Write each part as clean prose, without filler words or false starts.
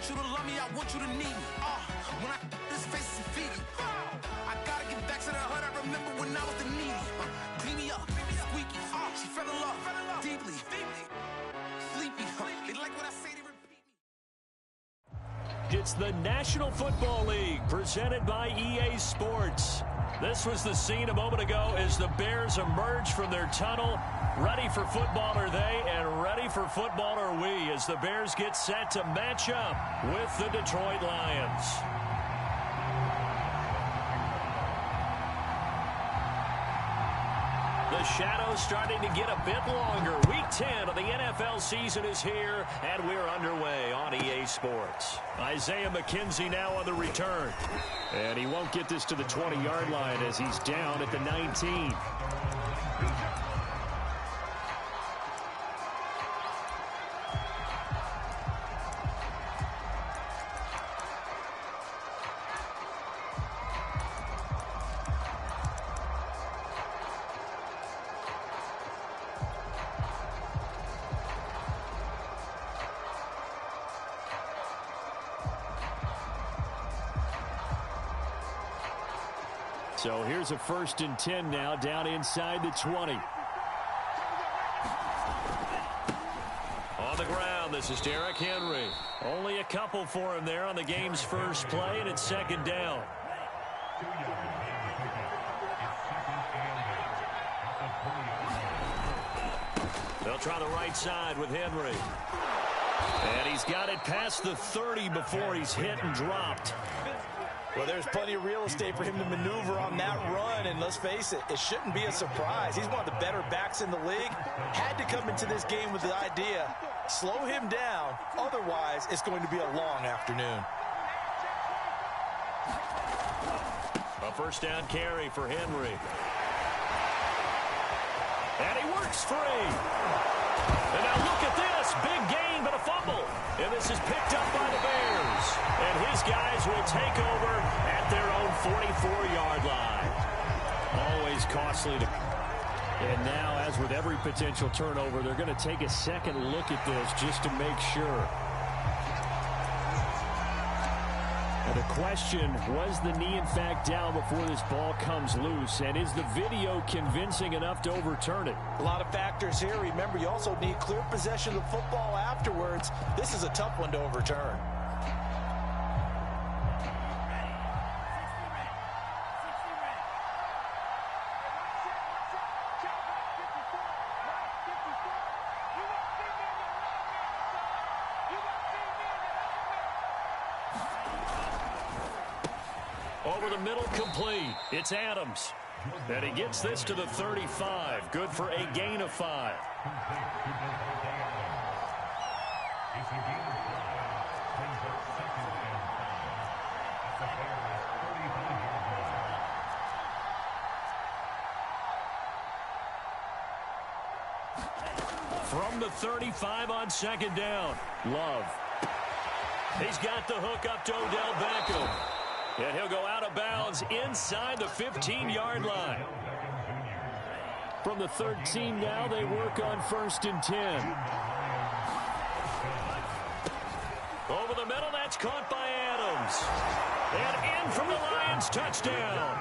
want you to love me, I want you to need me. When I this face is Fiji. I gotta get back to the hood. I remember when I was the needy. Clean me up, squeaky. She fell in love deeply. Sleepy. They like what I say, they repeat me. It's the National Football League presented by EA Sports. This was the scene a moment ago as the Bears emerged from their tunnel. Ready for football are they, and ready for football are we, as the Bears get set to match up with the Detroit Lions. The shadow's starting to get a bit longer. Week 10 of the NFL season is here, and we're underway on EA Sports. Isaiah McKenzie now on the return. And he won't get this to the 20-yard line as he's down at the 19. So here's a 1st and 10 now, down inside the 20. On the ground, this is Derrick Henry. Only a couple for him there on the game's first play, and it's 2nd down. They'll try the right side with Henry. And he's got it past the 30 before he's hit and dropped. Well, there's plenty of real estate for him to maneuver on that run, and let's face it, it shouldn't be a surprise. He's one of the better backs in the league. Had to come into this game with the idea, slow him down, otherwise it's going to be a long afternoon. A 1st down carry for Henry. And he works free. And now look at this, big gain but a fumble. And this is picked up by the Bears. And his guys will take over at their own 44-yard line. Always costly to... And now, as with every potential turnover, they're going to take a second look at this just to make sure. Now the question, was the knee in fact down before this ball comes loose? And is the video convincing enough to overturn it? A lot of factors here. Remember, you also need clear possession of the football afterwards. This is a tough one to overturn. Over the middle, complete. It's Adams. And he gets this to the 35. Good for a gain of 5. From the 35 on 2nd down. Love. He's got the hook up to Odell Beckham. And he'll go out of bounds inside the 15-yard line. From the 13 now, they work on 1st and 10. Over the middle, that's caught by Adams. And in from the Lions, touchdown.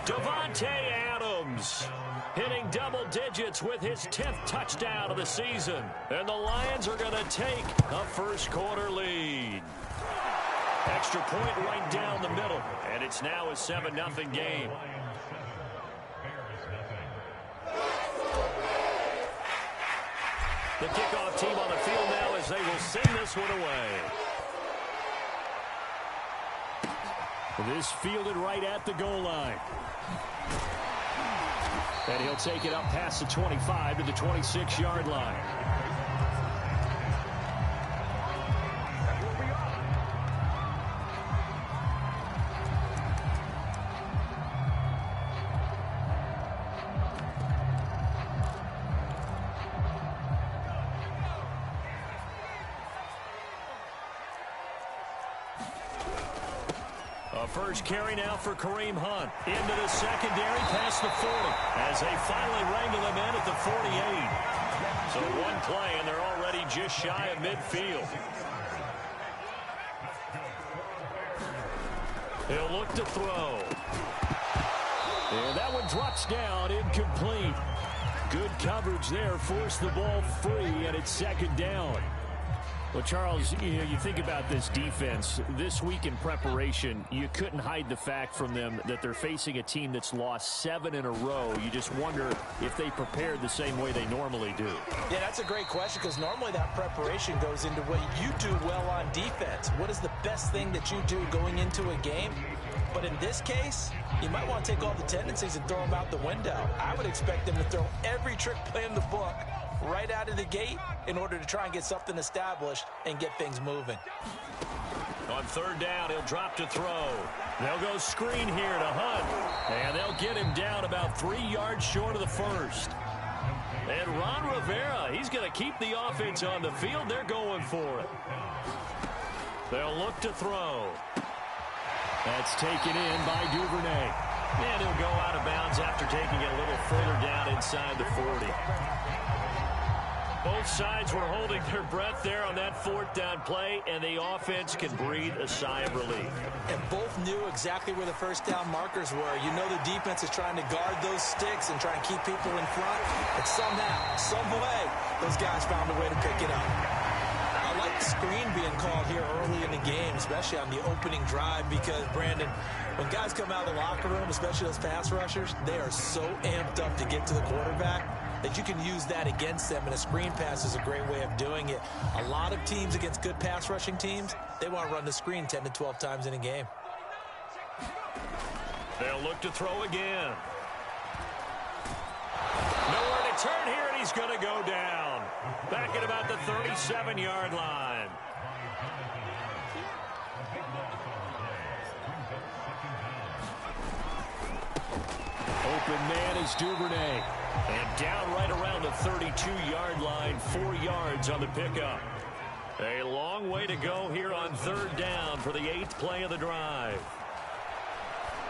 Davante Adams hitting double digits with his 10th touchdown of the season. And the Lions are going to take a first-quarter lead. Extra point right down the middle. And it's now a 7-0 game. The kickoff team on the field now as they will send this one away. This fielded right at the goal line. And he'll take it up past the 25 to the 26-yard line. First carry now for Kareem Hunt. Into the secondary, past the 40. As they finally wrangle him in at the 48. So one play, and they're already just shy of midfield. He'll look to throw. And that one drops down, incomplete. Good coverage there, forced the ball free, and it's second down. Well, Charles, you think about this defense. This week in preparation, you couldn't hide the fact from them that they're facing a team that's lost 7 in a row. You just wonder if they prepared the same way they normally do. Yeah, that's a great question, because normally that preparation goes into what you do well on defense. What is the best thing that you do going into a game? But in this case, you might want to take all the tendencies and throw them out the window. I would expect them to throw every trick play in the book right out of the gate in order to try and get something established and get things moving. On third down, he'll drop to throw. They'll go screen here to Hunt, and they'll get him down about 3 yards short of the first. And Ron Rivera, he's going to keep the offense on the field. They're going for it. They'll look to throw. That's taken in by Duvernay. And he'll go out of bounds after taking it a little further down inside the 40. Both sides were holding their breath there on that fourth down play, and the offense can breathe a sigh of relief. And both knew exactly where the first down markers were. You know the defense is trying to guard those sticks and try and keep people in front. And somehow, some way, those guys found a way to pick it up. I like the screen being called here early in the game, especially on the opening drive, because, Brandon, when guys come out of the locker room, especially those pass rushers, they are so amped up to get to the quarterback that you can use that against them, and a screen pass is a great way of doing it. A lot of teams against good pass rushing teams, they want to run the screen 10 to 12 times in a game. They'll look to throw again. Nowhere to turn here, and he's going to go down. Back at about the 37-yard line. Open man is Duvernay. And down right around the 32-yard line, 4 yards on the pickup. A long way to go here on third down for the 8th play of the drive.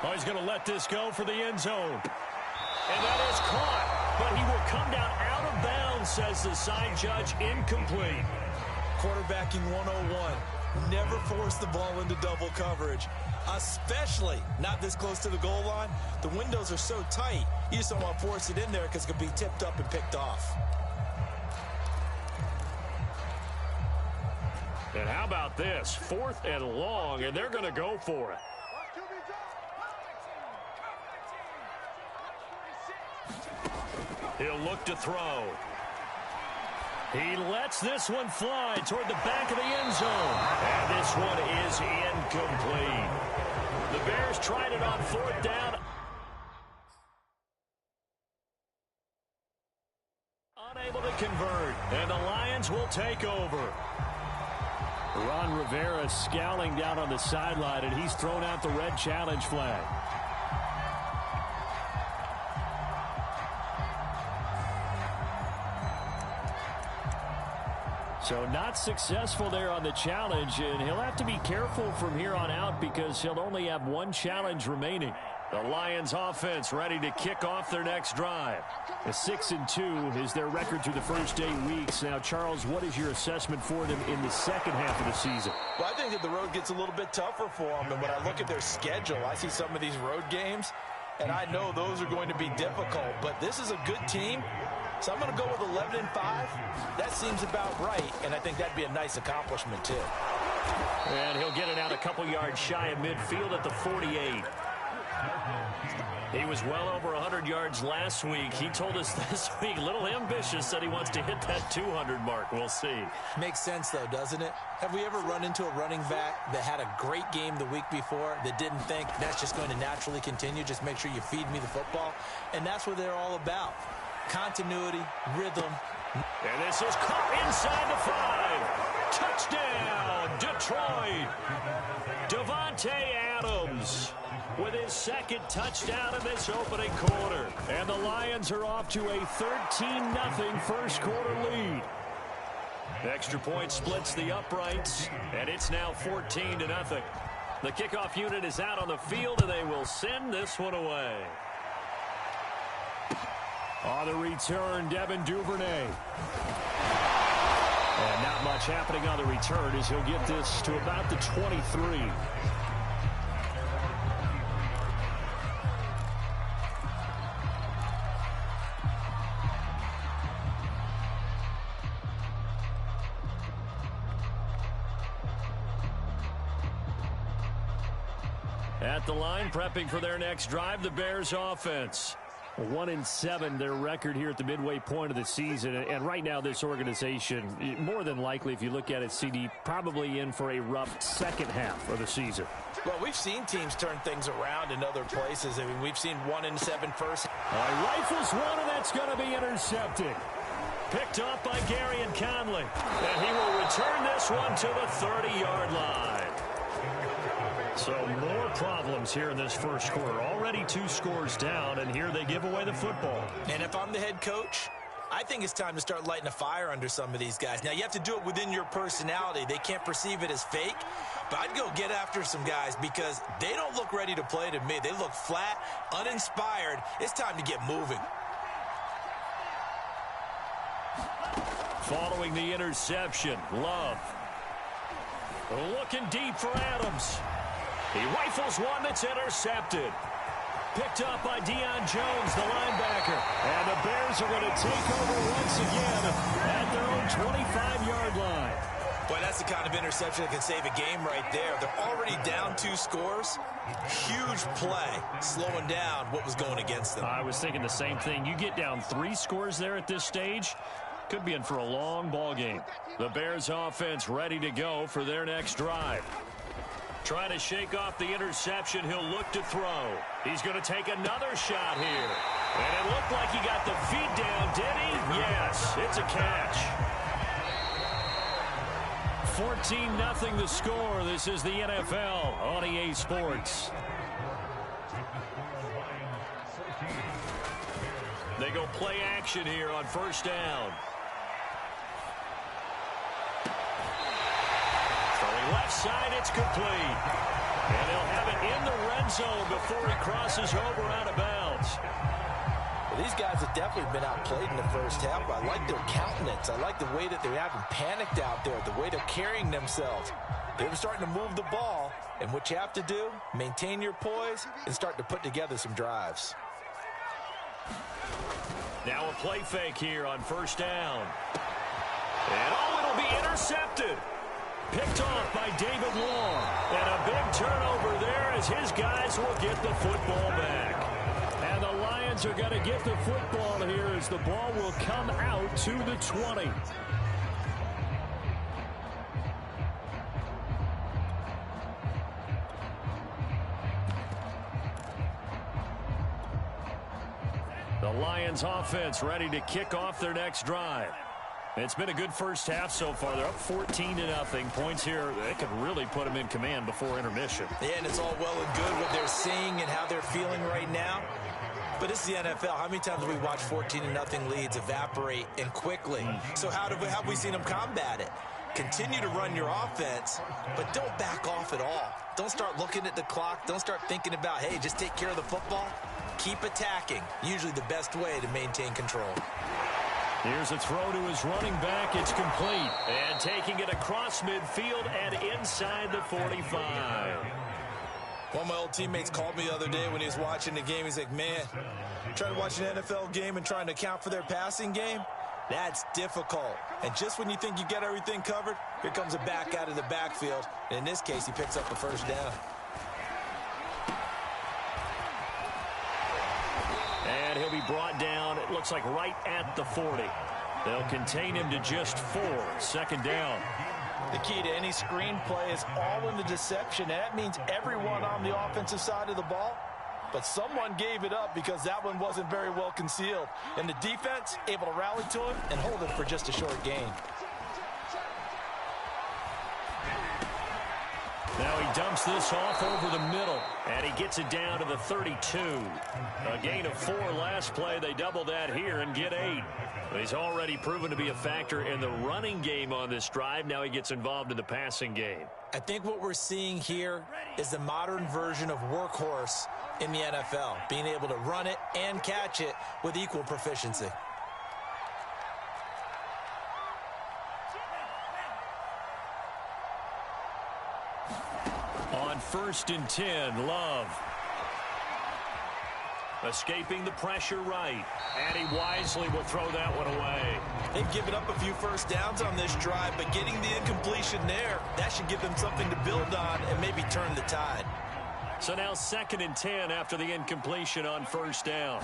Oh, he's going to let this go for the end zone. And that is caught, but he will come down out of bounds, says the side judge, incomplete. Quarterbacking 101. Never force the ball into double coverage, especially not this close to the goal line. The windows are so tight, you just don't want to force it in there because it could be tipped up and picked off. And how about this? 4th and long, and they're going to go for it. He'll look to throw. He lets this one fly toward the back of the end zone. And this one is incomplete. The Bears tried it on 4th down. Unable to convert. And the Lions will take over. Ron Rivera scowling down on the sideline, and he's thrown out the red challenge flag. So not successful there on the challenge, and he'll have to be careful from here on out because he'll only have 1 challenge remaining. The Lions offense ready to kick off their next drive. A 6-2 is their record through the first 8 weeks. Now, Charles, what is your assessment for them in the second half of the season? Well, I think that the road gets a little bit tougher for them, and when I look at their schedule, I see some of these road games, and I know those are going to be difficult, but this is a good team. So I'm going to go with 11-5. That seems about right, and I think that'd be a nice accomplishment, too. And he'll get it out a couple yards shy of midfield at the 48. He was well over 100 yards last week. He told us this week, a little ambitious, said he wants to hit that 200 mark. We'll see. Makes sense, though, doesn't it? Have we ever run into a running back that had a great game the week before that didn't think that's just going to naturally continue? Just make sure you feed me the football. And that's what they're all about. Continuity, rhythm. And this is caught inside the 5. Touchdown, Detroit. Davante Adams with his second touchdown in this opening quarter. And the Lions are off to a 13-0 first quarter lead. Extra point splits the uprights, and it's now 14-0. The kickoff unit is out on the field, and they will send this one away. On the return, Devin Duvernay. And not much happening on the return as he'll get this to about the 23. At the line, prepping for their next drive, the Bears offense. 1-7, their record here at the midway point of the season. And right now, this organization, more than likely, if you look at it, CD, probably in for a rough second half of the season. Well, we've seen teams turn things around in other places. I mean, we've seen 1-7 first. Rifles one, and that's going to be intercepted. Picked off by Gary and Conley. And he will return this one to the 30-yard line. So more problems here in this first quarter. Already 2 scores down, and here they give away the football. And if I'm the head coach, I think it's time to start lighting a fire under some of these guys. Now, you have to do it within your personality. They can't perceive it as fake. But I'd go get after some guys because they don't look ready to play to me. They look flat, uninspired. It's time to get moving. Following the interception, Love. Looking deep for Adams. He rifles one that's intercepted. Picked up by Deion Jones, the linebacker. And the Bears are going to take over once again at their own 25-yard line. Boy, that's the kind of interception that can save a game right there. They're already down 2 scores. Huge play, slowing down what was going against them. I was thinking the same thing. You get down 3 scores there at this stage, could be in for a long ball game. The Bears offense ready to go for their next drive. Trying to shake off the interception, he'll look to throw. He's going to take another shot here. And it looked like he got the feet down, did he? Yes, it's a catch. 14-0 the score. This is the NFL on EA Sports. They go play action here on first down. Left side, it's complete. And he'll have it in the red zone before he crosses over out of bounds. Well, these guys have definitely been outplayed in the first half, but I like their countenance. I like the way that they're having panicked out there, the way they're carrying themselves. They're starting to move the ball, and what you have to do, maintain your poise and start to put together some drives. Now a play fake here on first down. And it'll be intercepted. Picked off by David Long. And a big turnover there as his guys will get the football back. And the Lions are going to get the football here as the ball will come out to the 20. The Lions offense ready to kick off their next drive. It's been a good first half so far. They're up 14-0. Points here, they could really put them in command before intermission. Yeah, and it's all well and good what they're seeing and how they're feeling right now. But it's the NFL. How many times have we watched 14-0 leads evaporate and quickly? So how have we seen them combat it? Continue to run your offense, but don't back off at all. Don't start looking at the clock. Don't start thinking about, hey, just take care of the football. Keep attacking. Usually the best way to maintain control. Here's a throw to his running back. It's complete. And taking it across midfield and inside the 45. One of my old teammates called me the other day when he was watching the game. He's like, man, trying to watch an NFL game and trying to account for their passing game, that's difficult. And just when you think you get everything covered, here comes a back out of the backfield. And in this case, he picks up the first down. And he'll be brought down, it looks like right at the 40. They'll contain him to just 4. Second down. The key to any screen play is all in the deception. And that means everyone on the offensive side of the ball. But someone gave it up because that one wasn't very well concealed. And the defense able to rally to it and hold it for just a short gain. Now he dumps this off over the middle, and he gets it down to the 32. A gain of 4 last play. They double that here and get 8. He's already proven to be a factor in the running game on this drive. Now he gets involved in the passing game. I think what we're seeing here is the modern version of workhorse in the NFL, being able to run it and catch it with equal proficiency. On 1st and 10, Love. Escaping the pressure right. And he wisely will throw that one away. They've given up a few first downs on this drive, but getting the incompletion there, that should give them something to build on and maybe turn the tide. So now 2nd and 10 after the incompletion on first down.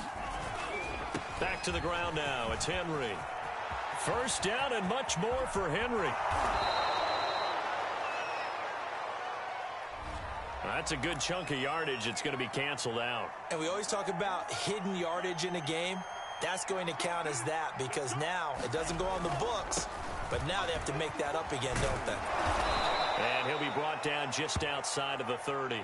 Back to the ground now. It's Henry. First down and much more for Henry. That's a good chunk of yardage. It's going to be canceled out. And we always talk about hidden yardage in a game. That's going to count as that because now it doesn't go on the books, but now they have to make that up again, don't they? And he'll be brought down just outside of the 30.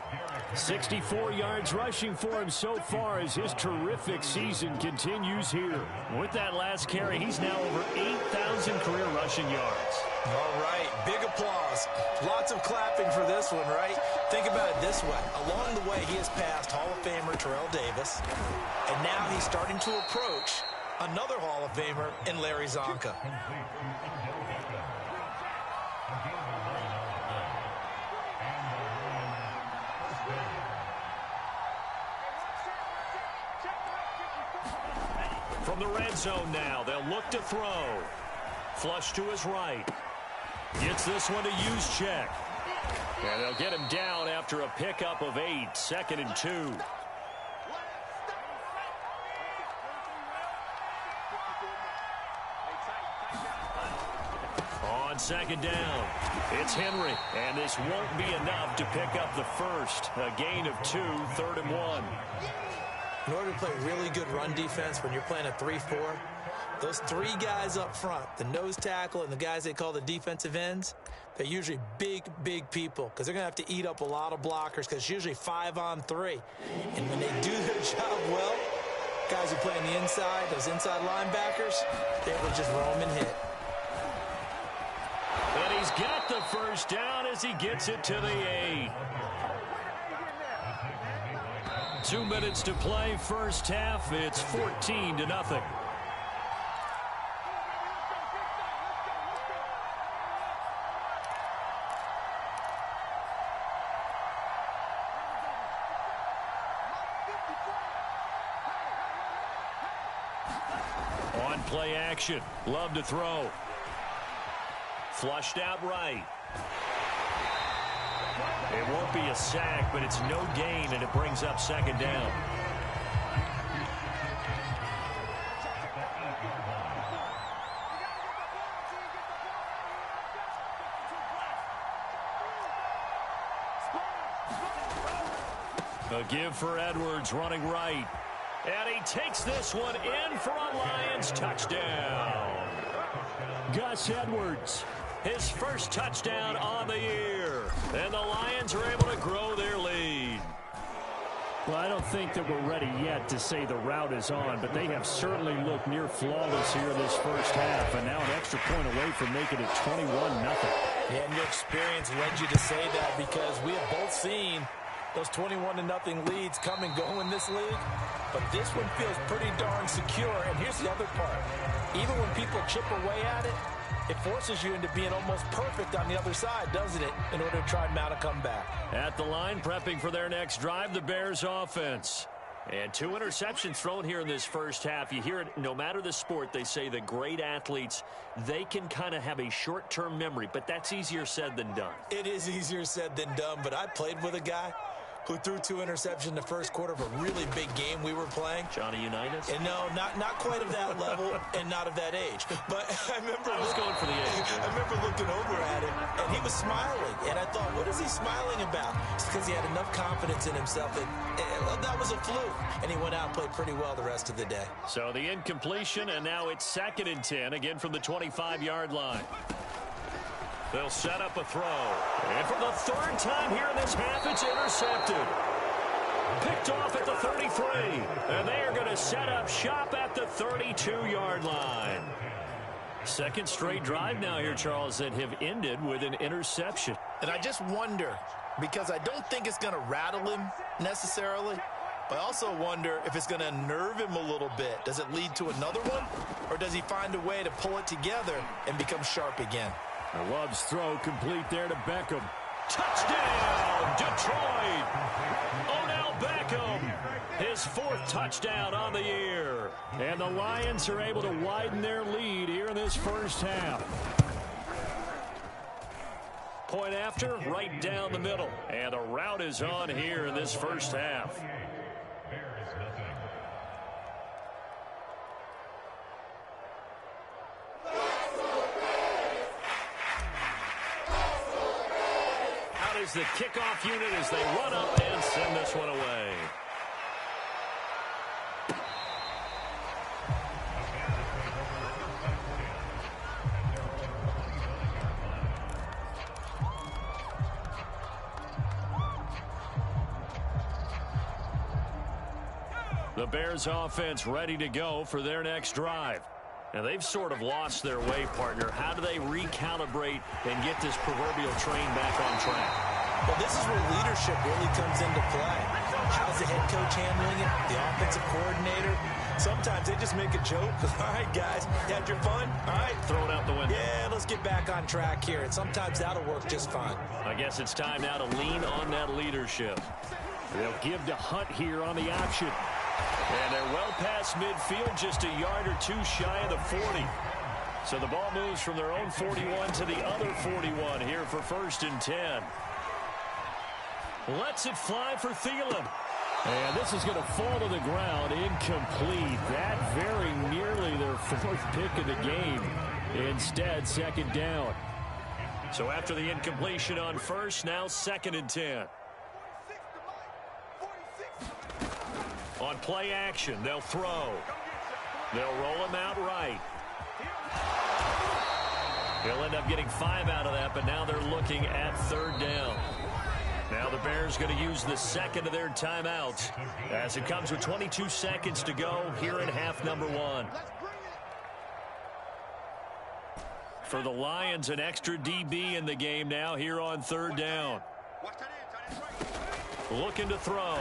64 yards rushing for him so far as his terrific season continues here. With that last carry, he's now over 8,000 career rushing yards. All right, big applause. Lots of clapping for this one, right? Think about it this way. Along the way, he has passed Hall of Famer Terrell Davis, and now he's starting to approach another Hall of Famer in Larry Zonka. From the red zone now, they'll look to throw. Flush to his right. Gets this one to use check. And they'll get him down after a pickup of 8. 2nd and 2. On 2nd down, it's Henry. And this won't be enough to pick up the first. A gain of 2, 3rd and 1. In order to play really good run defense when you're playing a 3-4, those 3 guys up front, the nose tackle and the guys they call the defensive ends, they're usually big, big people because they're going to have to eat up a lot of blockers because it's usually 5 on 3. And when they do their job well, guys who play on the inside, those inside linebackers, they're able to just roam and hit. And he's got the first down as he gets it to the 8. 2 minutes to play, first half. It's 14-0. On play action, Love to throw. Flushed out right. It won't be a sack, but it's no gain, and it brings up 2nd down. A give for Edwards running right. And he takes this one in for a Lions touchdown. Gus Edwards, his first touchdown on the year. And the Lions are able to grow their lead. Well, I don't think that we're ready yet to say the route is on, but they have certainly looked near flawless here this first half, and now an extra point away from making it 21-0. Yeah, and your experience led you to say that because we have both seen those 21-0 leads come and go in this league. But this one feels pretty darn secure. And here's the other part. Even when people chip away at it, it forces you into being almost perfect on the other side, doesn't it, in order to try and mount a comeback. At the line, prepping for their next drive, the Bears offense. And 2 interceptions thrown here in this first half. You hear it, no matter the sport, they say the great athletes, they can kind of have a short-term memory, but that's easier said than done. It is easier said than done, but I played with a guy who threw 2 interceptions in the first quarter of a really big game we were playing. Johnny Unitas? And no, not quite of that level and not of that age. But I remember I was going for the age. I remember looking over at him, and he was smiling. And I thought, what is he smiling about? It's because he had enough confidence in himself that was a fluke. And he went out and played pretty well the rest of the day. So the incompletion, and now it's 2nd and 10, again from the 25-yard line. They'll set up a throw. And for the 3rd time here in this half, it's intercepted. Picked off at the 33. And they are going to set up shop at the 32-yard line. 2nd straight drive now here, Charles, that have ended with an interception. And I just wonder, because I don't think it's going to rattle him necessarily, but I also wonder if it's going to unnerve him a little bit. Does it lead to another one? Or does he find a way to pull it together and become sharp again? Love's throw complete there to Beckham. Touchdown, Detroit! Odell Beckham, his 4th touchdown on the year. And the Lions are able to widen their lead here in this first half. point after, right down the middle. And the rout is on here in this first half. Out is the kickoff unit as they run up and send this one away. The Bears offense ready to go for their next drive. Now, they've sort of lost their way, partner. How do they recalibrate and get this proverbial train back on track? Well, this is where leadership really comes into play. How's the head coach handling it? The offensive coordinator? Sometimes they just make a joke. All right, guys, you had your fun? All right. Throw it out the window. Yeah, let's get back on track here. And sometimes that'll work just fine. I guess it's time now to lean on that leadership. They'll give to Hunt here on the option. And they're well past midfield, just a yard or two shy of the 40. So the ball moves from their own 41 to the other 41 here for 1st and 10. Lets it fly for Thielen. And this is going to fall to the ground, incomplete. That very nearly their 4th pick of the game. Instead, 2nd down. So after the incompletion on 1st, now 2nd and 10. On play action, they'll throw. They'll roll him out right. He'll end up getting 5 out of that, but now they're looking at 3rd down. Now the Bears going to use the 2nd of their timeouts as it comes with 22 seconds to go here in half number 1. For the Lions, an extra DB in the game now here on 3rd down. Looking to throw.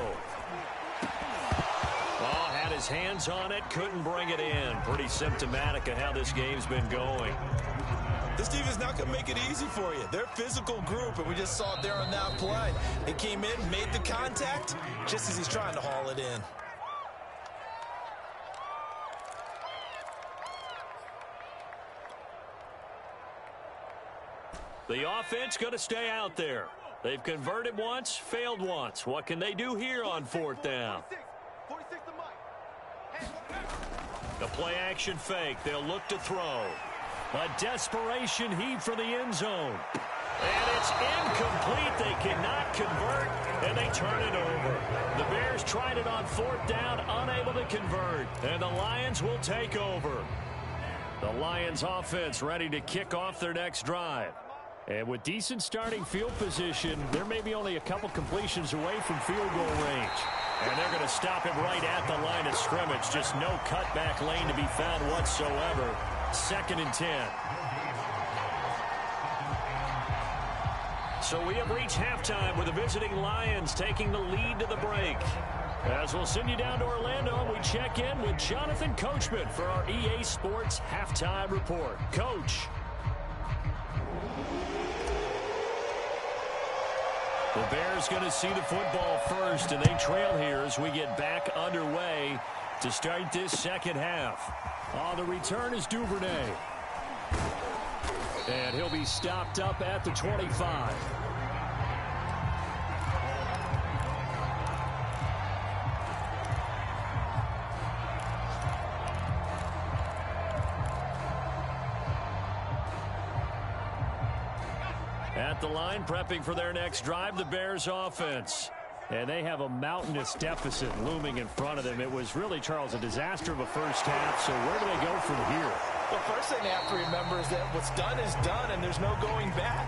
Oh, had his hands on it, couldn't bring it in. Pretty symptomatic of how this game's been going. This team is not going to make it easy for you. They're a physical group, and we just saw it there on that play. They came in, made the contact, just as he's trying to haul it in. The offense going to stay out there. They've converted once, failed once. What can they do here on 4th down? The play action fake. They'll look to throw. A desperation heave for the end zone. And it's incomplete. They cannot convert, and they turn it over. The Bears tried it on 4th down, unable to convert. And the Lions will take over. The Lions offense ready to kick off their next drive. And with decent starting field position, there may be only a couple completions away from field goal range. And they're going to stop him right at the line of scrimmage. Just no cutback lane to be found whatsoever. 2nd and 10. So we have reached halftime with the visiting Lions taking the lead to the break. As we'll send you down to Orlando, and we check in with Jonathan Coachman for our EA Sports Halftime Report. Coach. The Bears going to see the football first, and they trail here as we get back underway to start this 2nd half. On the return is Duvernay. And he'll be stopped up at the 25. At the line, prepping for their next drive, the Bears offense. And they have a mountainous deficit looming in front of them. It was really, Charles, a disaster of a first half. So where do they go from here? Well, first thing they have to remember is that what's done is done, and there's no going back.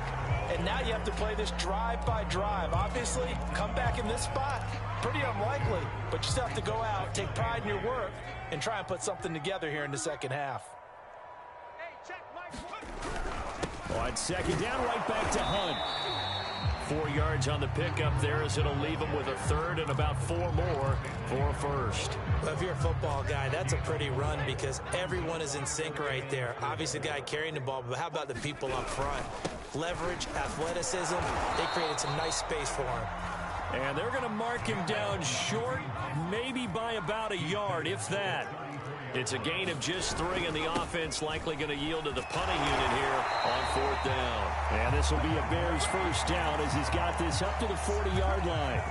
And now you have to play this drive by drive. Obviously, come back in this spot, pretty unlikely. But you still have to go out, take pride in your work, and try and put something together here in the 2nd half. On 2nd down, right back to Hunt. 4 yards on the pickup there as it'll leave them with a 3rd and about 4 more for a 1st. Well, if you're a football guy, that's a pretty run because everyone is in sync right there. Obviously, the guy carrying the ball, but how about the people up front? Leverage, athleticism, they created some nice space for him. And they're going to mark him down short, maybe by about a yard, if that. It's a gain of just 3, and the offense likely going to yield to the punting unit here on 4th down. And this will be a Bears first down as he's got this up to the 40-yard line.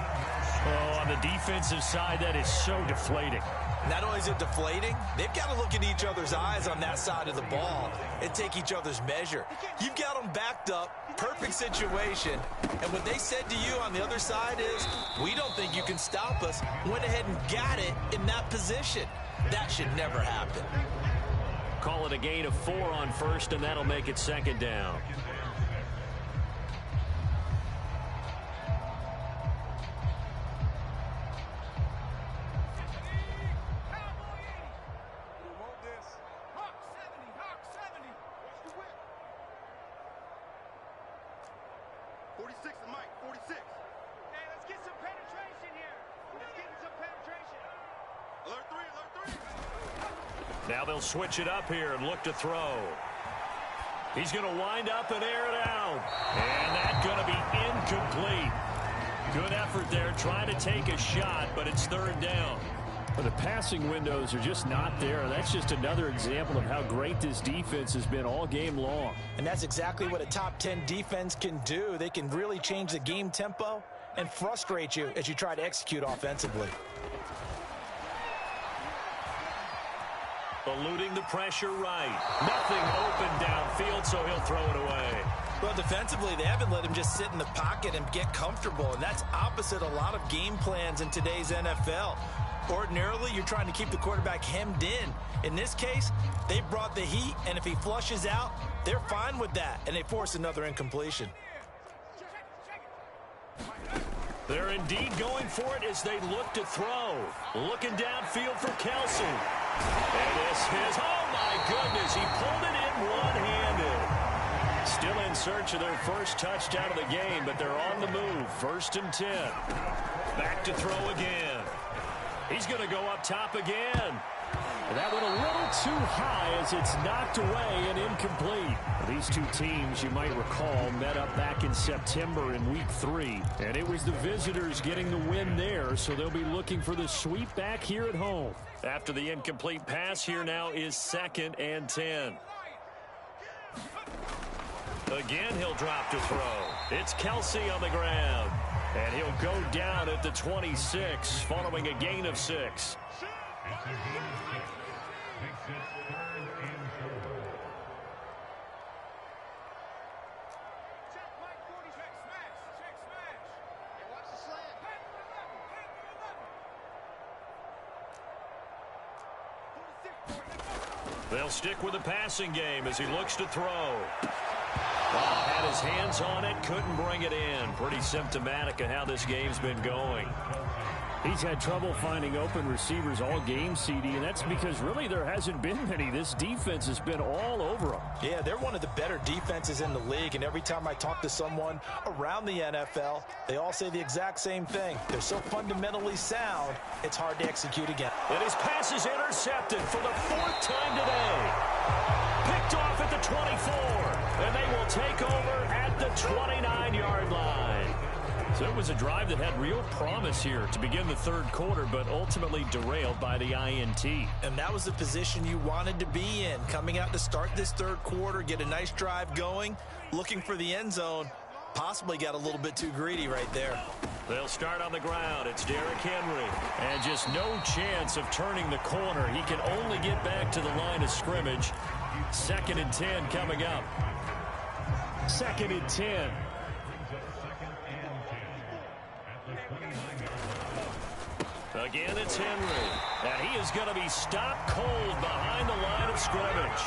Oh, on the defensive side, that is so deflating. Not only is it deflating, they've got to look in each other's eyes on that side of the ball and take each other's measure. You've got them backed up, perfect situation, and what they said to you on the other side is, we don't think you can stop us. Went ahead and got it in that position. That should never happen. Call it a gain of 4 on 1st, and that'll make it 2nd down. Now they'll switch it up here and look to throw. He's going to wind up and air it out. And that's going to be incomplete. Good effort there trying to take a shot, but it's 3rd down. But the passing windows are just not there. That's just another example of how great this defense has been all game long. And that's exactly what a top 10 defense can do. They can really change the game tempo and frustrate you as you try to execute offensively. Eluding the pressure right. Nothing open downfield, so he'll throw it away. Well, defensively, they haven't let him just sit in the pocket and get comfortable, and that's opposite a lot of game plans in today's NFL. Ordinarily, you're trying to keep the quarterback hemmed in. In this case, they brought the heat, and if he flushes out, they're fine with that, and they force another incompletion. They're indeed going for it as they look to throw. Looking downfield for Kelsey. And this is, oh my goodness, he pulled it in one-handed. Still in search of their first touchdown of the game, but they're on the move. 1st and 10. Back to throw again. He's going to go up top again. That went a little too high as it's knocked away and incomplete. These two teams, you might recall, met up back in September in Week 3. And it was the visitors getting the win there, so they'll be looking for the sweep back here at home. After the incomplete pass, here now is 2nd and 10. Again, he'll drop to throw. It's Kelsey on the ground. And he'll go down at the 26, following a gain of 6. They'll stick with the passing game as he looks to throw. Had his hands on it, couldn't bring it in. Pretty symptomatic of how this game's been going. He's had trouble finding open receivers all game, CD, and that's because really there hasn't been many. This defense has been all over them. Yeah, they're one of the better defenses in the league, and every time I talk to someone around the NFL, they all say the exact same thing. They're so fundamentally sound, it's hard to execute again. And his pass is intercepted for the 4th time today. Picked off at the 24, and they will take over at the 29-yard line. So it was a drive that had real promise here to begin the 3rd quarter, but ultimately derailed by the INT. And that was the position you wanted to be in, coming out to start this 3rd quarter, get a nice drive going, looking for the end zone. Possibly got a little bit too greedy right there. They'll start on the ground. It's Derrick Henry. And just no chance of turning the corner. He can only get back to the line of scrimmage. 2nd and 10 coming up. 2nd and 10. Again, it's Henry. And he is going to be stopped cold behind the line of scrimmage.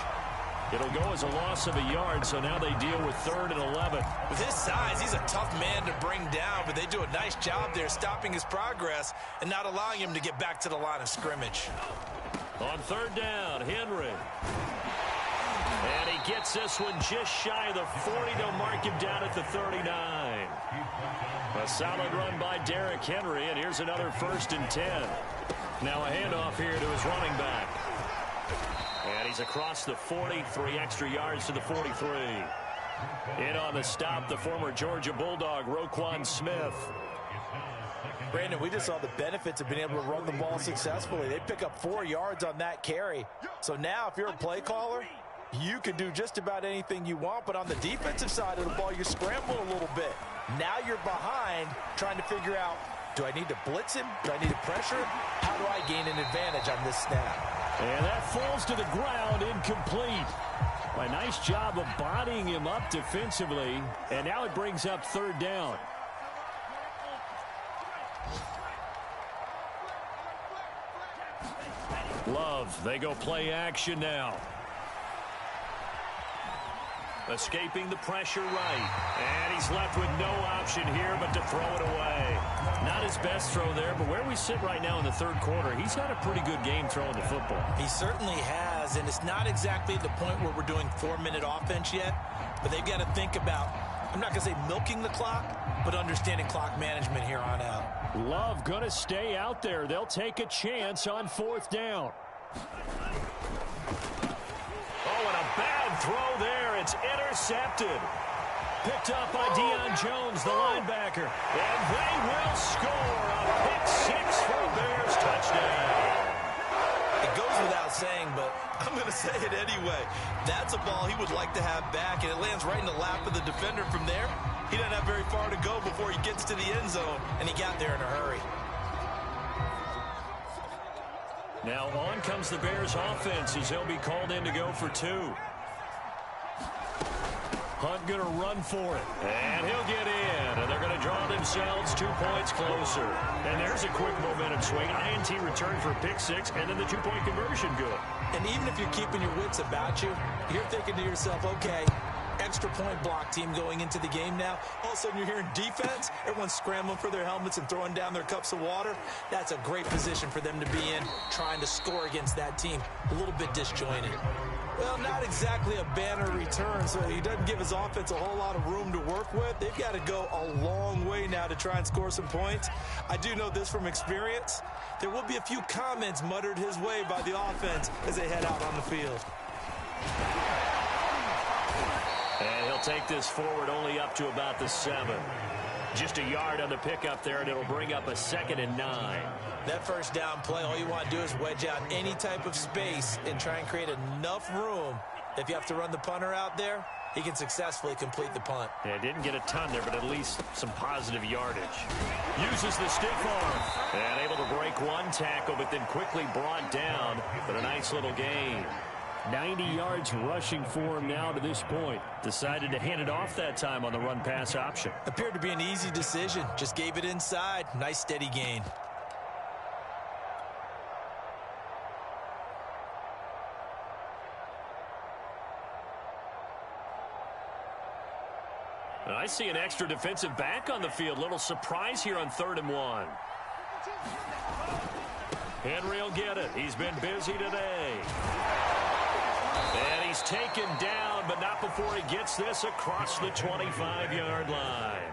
It'll go as a loss of a yard, so now they deal with 3rd and 11. With his size, he's a tough man to bring down, but they do a nice job there stopping his progress and not allowing him to get back to the line of scrimmage. On 3rd down, Henry. And he gets this one just shy of the 40. They'll mark him down at the 39. A solid run by Derrick Henry, and here's another 1st and 10. Now a handoff here to his running back. And he's across the 40, 3 extra yards to the 43. In on the stop, the former Georgia Bulldog, Roquan Smith. Brandon, we just saw the benefits of being able to run the ball successfully. They pick up 4 yards on that carry. So now if you're a play caller, you can do just about anything you want, but on the defensive side of the ball, you're scrambling a little bit. Now you're behind trying to figure out, do I need to blitz him? Do I need to pressure him? How do I gain an advantage on this snap? And that falls to the ground, incomplete. A nice job of bodying him up defensively, and now it brings up third down. Love, they go play action now. Escaping the pressure right. And he's left with no option here but to throw it away. Not his best throw there, but where we sit right now in the third quarter, he's had a pretty good game throwing the football. He certainly has, and it's not exactly the point where we're doing 4-minute offense yet, but they've got to think about, I'm not going to say milking the clock, but understanding clock management here on out. Love going to stay out there. They'll take a chance on fourth down. Oh, and a bad throw there. It's intercepted. Picked up by Deion Jones, the linebacker. And they will score a pick six for a Bears touchdown. It goes without saying, but I'm going to say it anyway. That's a ball he would like to have back, and it lands right in the lap of the defender from there. He doesn't have very far to go before he gets to the end zone, and he got there in a hurry. Now on comes the Bears offense as he'll be called in to go for 2. Hunt going to run for it. And he'll get in, and they're going to draw themselves 2 points closer. And there's a quick momentum swing. INT return for a pick 6, and then the 2-point conversion good. And even if you're keeping your wits about you, you're thinking to yourself, okay, extra point block team going into the game now. All of a sudden you're hearing defense. Everyone's scrambling for their helmets and throwing down their cups of water. That's a great position for them to be in, trying to score against that team. A little bit disjointed. Well, not exactly a banner return, so he doesn't give his offense a whole lot of room to work with. They've got to go a long way now to try and score some points. I do know this from experience. There will be a few comments muttered his way by the offense as they head out on the field. And he'll take this forward only up to about the 7. Just a yard on the pickup there, and it'll bring up a 2nd and 9. That first down play, all you want to do is wedge out any type of space and try and create enough room. If you have to run the punter out there, he can successfully complete the punt. Yeah, didn't get a ton there, but at least some positive yardage. Uses the stiff arm. And able to break one tackle, but then quickly brought down. But a nice little gain. 90 yards rushing for him now to this point. Decided to hand it off that time on the run-pass option. Appeared to be an easy decision. Just gave it inside. Nice steady gain. I see an extra defensive back on the field. Little surprise here on 3rd and 1. Henry will get it. He's been busy today. And he's taken down, but not before he gets this across the 25-yard line.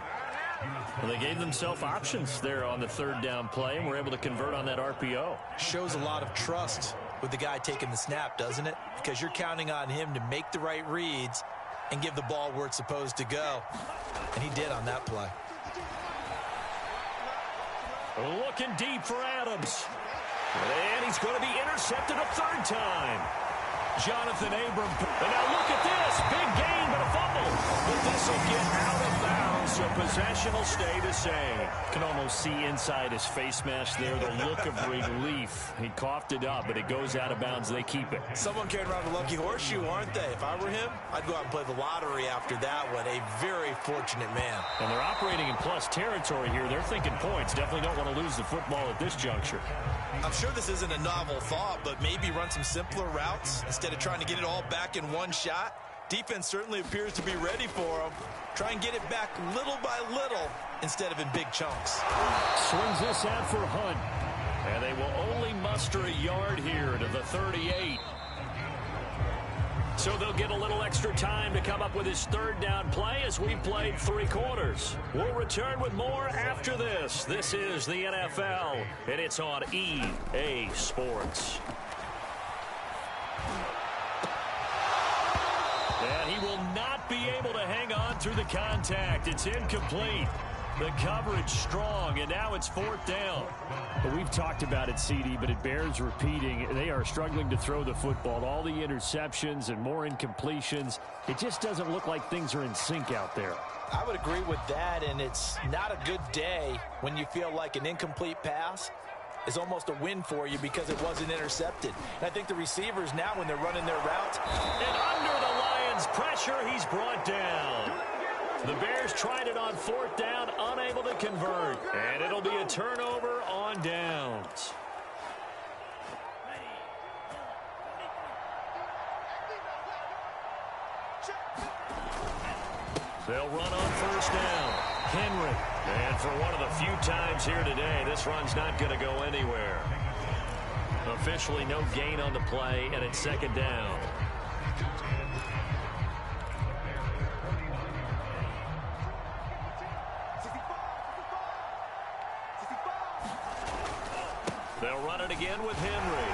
Well, they gave themselves options there on the 3rd down play, and were able to convert on that RPO. Shows a lot of trust with the guy taking the snap, doesn't it? Because you're counting on him to make the right reads and give the ball where it's supposed to go. And he did on that play. Looking deep for Adams. And he's going to be intercepted a 3rd time. Jonathan Abram. And now look at this. Big gain, but a fumble. But this will get out of bounds, so possession will stay the same. Can almost see inside his face mask there the look of relief. He coughed it up, but it goes out of bounds. They keep it. Someone carrying around a lucky horseshoe, aren't they? If I were him, I'd go out and play the lottery after that one. A very fortunate man. And they're operating in plus territory here. They're thinking points. Definitely don't want to lose the football at this juncture. I'm sure this isn't a novel thought, but maybe run some simpler routes instead of trying to get it all back in one shot. Defense certainly appears to be ready for them. Try and get it back little by little instead of in big chunks. Swings this out for Hunt. And they will only muster a yard here to the 38. So they'll get a little extra time to come up with his 3rd down play as we've played 3 quarters. We'll return with more after this. This is the NFL, and it's on EA Sports. And he will not be able to hang on through the contact. It's incomplete. The coverage strong, and now it's 4th down. Well, we've talked about it, CD, but it bears repeating. They are struggling to throw the football. All the interceptions and more incompletions. It just doesn't look like things are in sync out there. I would agree with that, and it's not a good day when you feel like an incomplete pass is almost a win for you because it wasn't intercepted. And I think the receivers now, when they're running their routes, and under the Lions' pressure, he's brought down. The Bears tried it on 4th down, unable to convert. And it'll be a turnover on downs. They'll run on 1st down. Henry. And for one of the few times here today, this run's not going to go anywhere. Officially no gain on the play, and it's 2nd down. They'll run it again with Henry.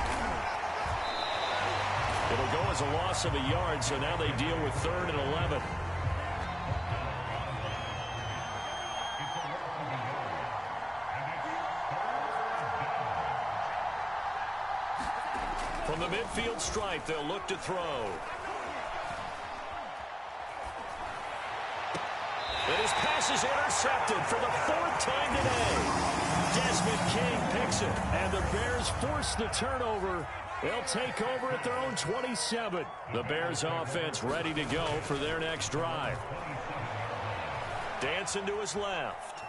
It'll go as a loss of a yard, so now they deal with 3rd and 11. From the midfield stripe, they'll look to throw. And his pass is intercepted for the 4th time today. Desmond King picks it, and the Bears force the turnover. They'll take over at their own 27. The Bears offense ready to go for their next drive. Dancing to his left.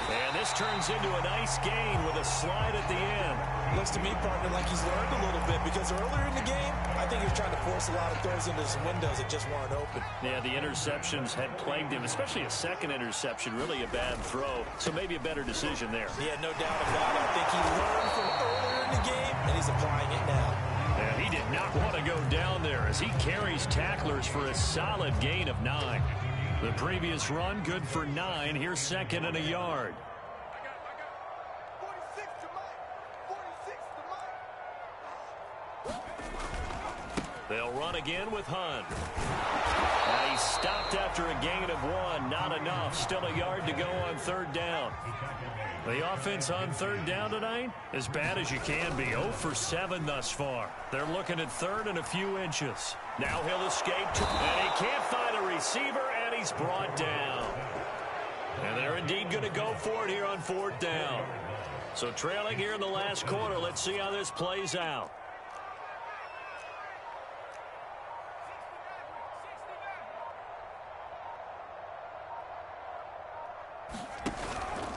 And this turns into a nice gain with a slide at the end. looks to me, partner, like he's learned a little bit, because earlier in the game, I think he was trying to force a lot of throws into some windows that just weren't open. Yeah, the interceptions had plagued him, especially a second interception, really a bad throw. So maybe a better decision there. Yeah, no doubt about it. I think he learned from earlier in the game, and he's applying it now. And he did not want to go down there as he carries tacklers for a solid gain of 9. The previous run, good for 9. Here's second and a yard. They'll run again with Hunt. And he stopped after a gain of 1. Not enough. Still a yard to go on third down. The offense on third down tonight, as bad as you can be. 0 for 7 thus far. They're looking at third and a few inches. Now he'll escape. And he can't find a receiver, and he's brought down. And they're indeed going to go for it here on fourth down. So trailing here in the last quarter. Let's see how this plays out.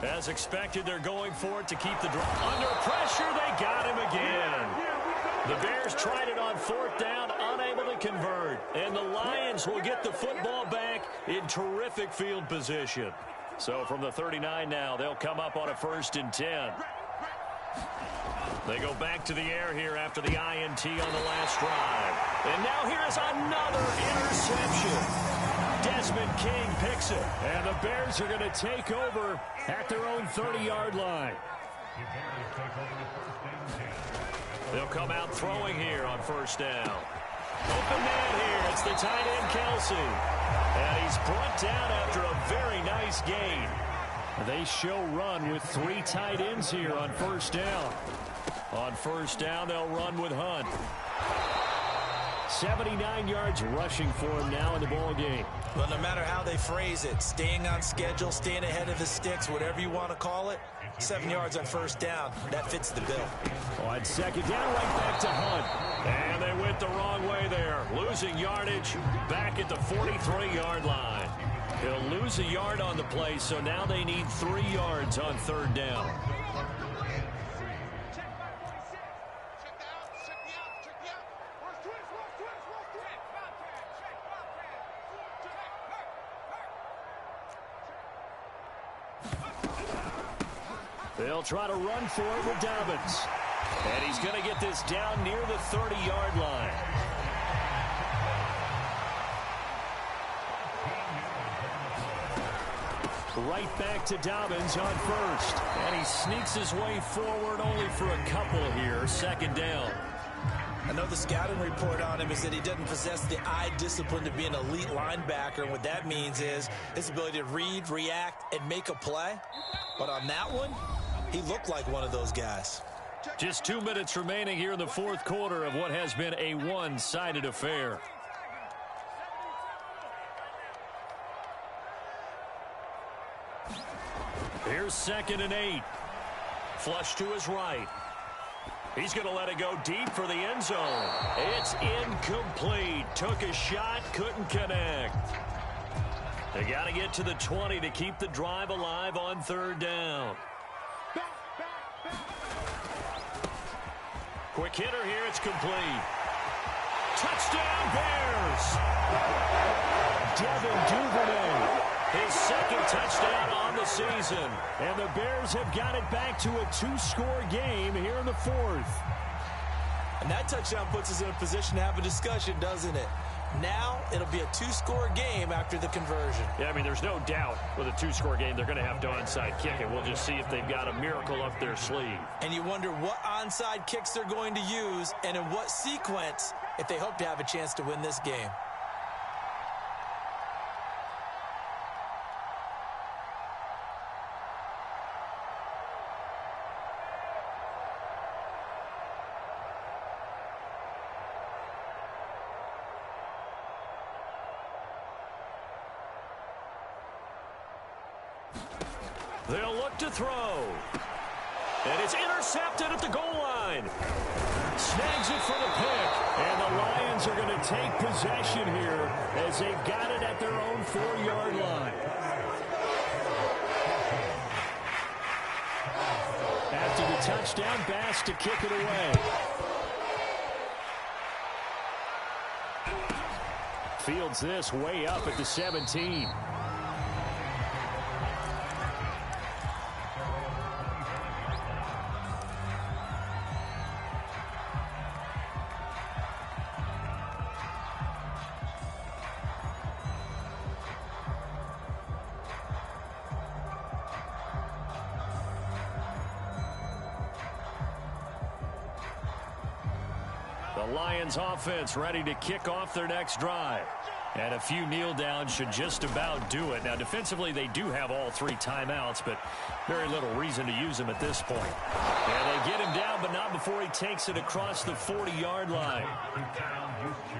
As expected, they're going for it to keep the drive. Under pressure, they got him again. The Bears tried it on fourth down, unable to convert. And the Lions will get the football back in terrific field position. So from the 39 now, they'll come up on a 1st and 10. They go back to the air here after the INT on the last drive. And now here's another interception. Desmond King picks it, and the Bears are going to take over at their own 30-yard line. They'll come out throwing here on first down. Open man here. It's the tight end, Kelsey. And he's brought down after a very nice gain. They show run with 3 tight ends here on first down. On first down, they'll run with Hunt. 79 yards rushing for him now in the ball game. Well, no matter how they phrase it, staying on schedule, staying ahead of the sticks, whatever you want to call it, 7 yards on first down, that fits the bill. On second down, right back to Hunt. And they went the wrong way there. Losing yardage back at the 43-yard line. He'll lose a yard on the play, so now they need 3 yards on third down. They'll try to run for it with Dobbins. And he's going to get this down near the 30-yard line. Right back to Dobbins on first. And he sneaks his way forward only for a couple here. Second down. I know the scouting report on him is that he doesn't possess the eye discipline to be an elite linebacker. And what that means is his ability to read, react, and make a play. But on that one, he looked like one of those guys. Just 2 minutes remaining here in the fourth quarter of what has been a one-sided affair. Here's 2nd and 8. Flush to his right. He's going to let it go deep for the end zone. It's incomplete. Took a shot, couldn't connect. They got to get to the 20 to keep the drive alive on 3rd down. Quick hitter here, it's complete. Touchdown, Bears! Devin Duvernay, his 2nd touchdown on the season. And the Bears have got it back to a 2-score game here in the 4th. And that touchdown puts us in a position to have a discussion, doesn't it? Now it'll be a 2-score game after the conversion. Yeah, I mean, there's no doubt with a 2-score game they're going to have to onside kick it. We'll just see if they've got a miracle up their sleeve. And you wonder what onside kicks they're going to use and in what sequence if they hope to have a chance to win this game. They'll look to throw. And it's intercepted at the goal line. Snags it for the pick. And the Lions are going to take possession here as they've got it at their own 4-yard line. After the touchdown, Bass to kick it away. Fields this way up at the 17. The Lions offense ready to kick off their next drive. And a few kneel downs should just about do it. Now, defensively, they do have all 3 timeouts, but very little reason to use them at this point. And they get him down, but not before he takes it across the 40-yard line.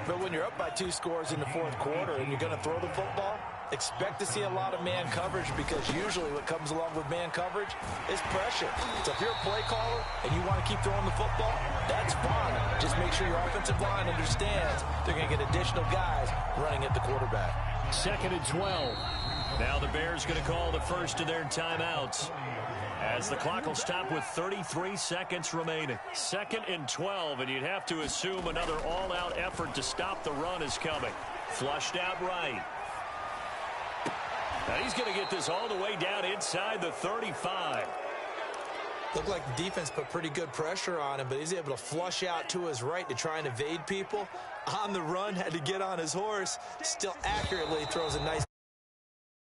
But when you're up by 2 scores in the 4th quarter and you're going to throw the football, expect to see a lot of man coverage because usually what comes along with man coverage is pressure. So if you're a play caller and you want to keep throwing the football, that's fine. Just make sure your offensive line understands they're going to get additional guys running at the quarterback. 2nd and 12. Now the Bears going to call the first of their timeouts as the clock will stop with 33 seconds remaining. 2nd and 12, and you'd have to assume another all-out effort to stop the run is coming. Flushed out right. Now he's going to get this all the way down inside the 35. Looked like the defense put pretty good pressure on him, but he's able to flush out to his right to try and evade people. On the run, had to get on his horse. Still accurately throws a nice